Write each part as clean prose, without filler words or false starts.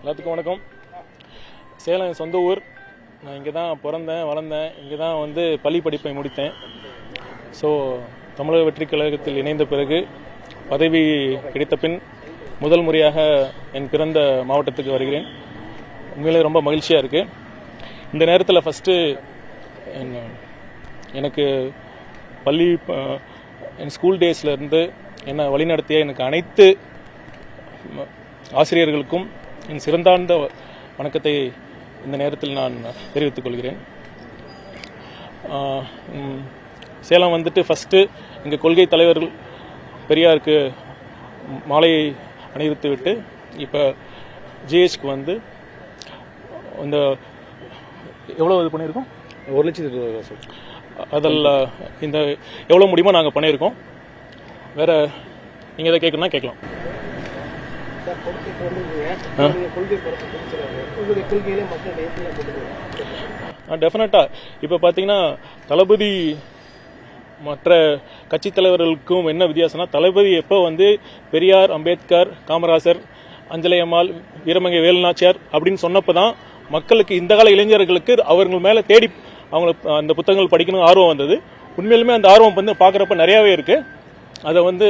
எல்லாத்துக்கும் வணக்கம். சேலம் என் சொந்த ஊர். நான் இங்கே தான் பிறந்தேன், வளர்ந்தேன், இங்கே தான் வந்து பள்ளி படிப்பை முடித்தேன். ஸோ தமிழக வெற்றி கழகத்தில் இணைந்த பிறகு பதவி கிடைத்த பின் முதல் முறையாக என் பிறந்த மாவட்டத்துக்கு வருகிறேன். உண்மையிலே ரொம்ப மகிழ்ச்சியாக இருக்குது. இந்த நேரத்தில் ஃபஸ்ட்டு எனக்கு பள்ளி என் ஸ்கூல் டேஸ்லேருந்து என்னை வழிநடத்திய எனக்கு அனைத்து ஆசிரியர்களுக்கும் என் சிறந்தார்ந்த வணக்கத்தை இந்த நேரத்தில் நான் தெரிவித்துக் கொள்கிறேன். சேலம் வந்துட்டு ஃபஸ்ட்டு எங்கள் கொள்கை தலைவர்கள் பெரியாருக்கு மாலையை அணிவித்து விட்டு இப்போ ஜிஹெச்க்கு வந்து இந்த எவ்வளோ இது பண்ணியிருக்கோம், 1,20,000 அதில் இந்த எவ்வளோ முடியுமோ நாங்கள் பண்ணியிருக்கோம். வேறு நீங்கள் எதை கேட்கணும்னா கேட்கலாம். டெஃபினட்டா இப்போ பார்த்தீங்கன்னா தளபதி மற்ற கட்சி தலைவர்களுக்கும் என்ன வித்தியாசம்னா, தளபதி எப்போ வந்து பெரியார், அம்பேத்கர், காமராசர், அஞ்சலை அம்மாள், வீரமங்கை வேலுநாச்சியார் அப்படின்னு சொன்னப்போ தான் மக்களுக்கு, இந்த கால இளைஞர்களுக்கு அவர்கள் மேலே தேடி அவங்களுக்கு அந்த புத்தகங்கள் படிக்கணும் ஆர்வம் வந்தது. உண்மையிலுமே அந்த ஆர்வம் வந்து பார்க்குறப்ப நிறையாவே இருக்கு. அதை வந்து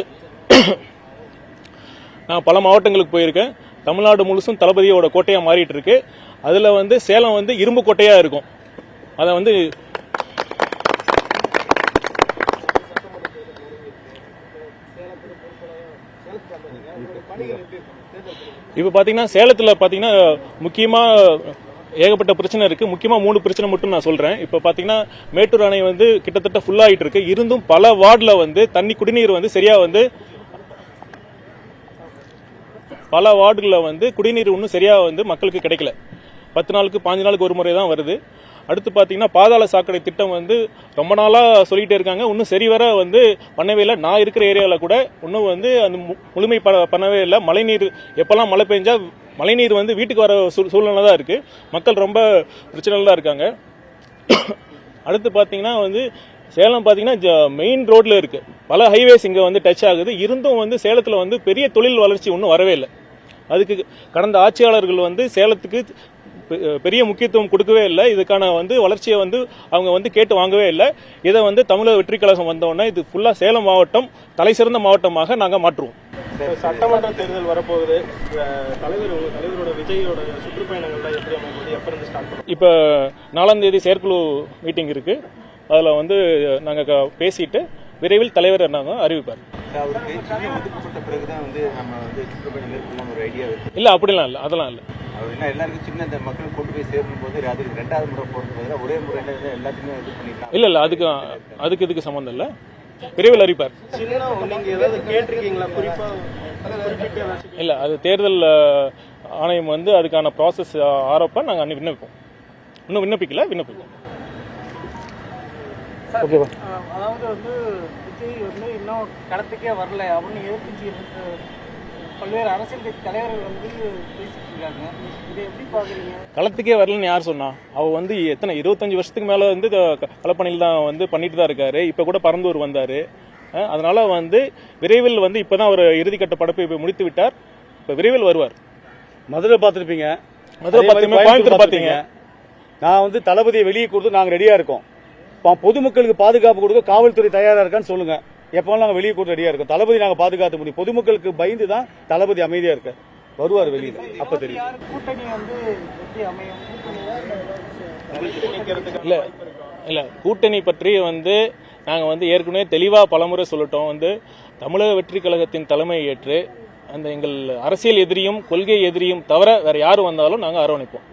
நான் பல மாவட்டங்களுக்கு போயிருக்கேன். தமிழ்நாடு முழுசும் தளபதியோட கோட்டையாக மாறிட்டு இருக்கு. அதில் வந்து சேலம் வந்து இரும்பு கோட்டையாக இருக்கும். அதை வந்து இப்போ பார்த்தீங்கன்னா சேலத்தில் பார்த்தீங்கன்னா முக்கியமாக ஏகப்பட்ட பிரச்சனை இருக்கு. முக்கியமாக 3 பிரச்சனை மட்டும் நான் சொல்றேன். இப்போ பார்த்தீங்கன்னா மேட்டூர் அணை வந்து கிட்டத்தட்ட ஃபுல்லாகிட்டு இருக்கு. இருந்தும் பல வார்டில் வந்து குடிநீர் வந்து சரியா வந்து பல வார்டுகளில் வந்து குடிநீர் இன்னும் சரியா வந்து மக்களுக்கு கிடைக்கல. 10 நாளுக்கு 15 நாளுக்கு ஒரு முறை தான் வருது. அடுத்து பார்த்தீங்கன்னா பாதாள சாக்கடை திட்டம் வந்து ரொம்ப நாளாக சொல்லிக்கிட்டே இருக்காங்க. இன்னும் சரிவர வந்து பண்ணவே இல்லை. நான் இருக்கிற ஏரியாவில் கூட இன்னும் வந்து அந்த முழுமை பண்ணவே இல்லை. மழைநீர் எப்பெல்லாம் மழை பெஞ்சா மழைநீர் வந்து வீட்டுக்கு வர சூழ்நிலை தான் இருக்கு. மக்கள் ரொம்ப பிரச்சனைகள் தான் இருக்காங்க. அடுத்து பார்த்தீங்கன்னா வந்து சேலம் பார்த்தீங்கன்னா மெயின் ரோட்ல இருக்கு. பல ஹைவேஸ் இங்கே வந்து டச் ஆகுது. இருந்தும் வந்து சேலத்தில் வந்து பெரிய தொழில் வளர்ச்சி ஒன்றும் வரவே இல்லை. அதுக்கு கடந்த ஆட்சியாளர்கள் வந்து சேலத்துக்கு பெரிய முக்கியத்துவம் கொடுக்கவே இல்லை. இதுக்கான வந்து வளர்ச்சியை வந்து அவங்க வந்து கேட்டு வாங்கவே இல்லை. இதை வந்து தமிழக வெற்றி கழகம் வந்தோடனே இது ஃபுல்லா சேலம் மாவட்டம் தலை சிறந்த மாவட்டமாக நாங்கள் மாற்றுவோம். சட்டமன்ற தேர்தல் வரப்போகுது. தலைவரோட விஜயோட சுற்றுப்பயணங்கள்லாம் எப்படி அமைப்பது, எப்ப இருந்து ஸ்டார்ட் பண்ணுவோம்? இப்போ 4ஆம் தேதி செயற்குழு மீட்டிங் இருக்கு. அதில் வந்து நாங்கள் பேசிட்டு விரைவில் தலைவர் என்ன அறிவிப்பார். இல்ல அப்படிலாம் இல்லை, அதெல்லாம் இல்லை. எல்லாருக்கும் சின்ன மக்கள் கொண்டு போய் சேரும் போது அதுக்கு 2வது முறை போறது ஒரே முறை எல்லாத்தையுமே இது பண்ணிக்கலாம். இல்ல அதுக்கு இதுக்கு சம்பந்தம் இல்லை. விரைவில் அறிவிப்பார். இல்ல அது தேர்தல் ஆணையம் வந்து அதுக்கான ப்ராசஸ் ஆரப்ப நாங்கள் விண்ணப்பிப்போம். இன்னும் விண்ணப்பிப்போம். அதாவது வந்து விஜய் வந்து இன்னும் களத்துக்கே வரல அப்படின்னு எதிர்கட்சி பல்வேறு அரசியல் கட்சி தலைவர்கள் வந்து பேசிட்டு இருக்காங்க. இதை எப்படி பாக்குறீங்க? களத்துக்கே வரலன்னு யார் சொன்னா? அவர் வந்து எத்தனை 25 வருஷத்துக்கு மேல வந்து களப்பணியில் தான் வந்து பண்ணிட்டு தான் இருக்காரு. இப்ப கூட பரந்தூர் வந்தாரு. அதனால வந்து விரைவில் வந்து இப்பதான் அவர் இறுதிக்கட்ட படப்பை முடித்து விட்டார். இப்ப விரைவில் வருவார். மதுரை பார்த்துருப்பீங்க, கோயம்புத்தூர் பாத்தீங்க. நான் வந்து தளபதியை வெளியே கொடுத்து நாங்க ரெடியா இருக்கோம். பொதுமக்களுக்கு பாதுகாப்பு கொடுக்க காவல்துறை தயாரா இருக்கான்னு சொல்லுங்க. எப்பவும் நாங்க வெளியே கொடுத்து ரெடியா இருக்கோம். தளபதி நாங்க பாதுகாத்து முடியும். பொதுமக்களுக்கு பயந்து தான் தளபதி அமைதியா இருக்க வருவார் வெளியில. அப்ப தெரியும். கூட்டணி வந்து எப்படி அமையும்? இல்ல கூட்டணி பற்றி வந்து நாங்க வந்து ஏற்கனவே தெளிவா பலமுறை சொல்லிட்டோம். வந்து தமிழக வெற்றி கழகத்தின் தலைமை ஏற்று அந்த எங்கள் அரசியல் எதிரியும் கொள்கை எதிரியும் தவிர வேற யாரு வந்தாலும் நாங்க அரவணைப்போம்.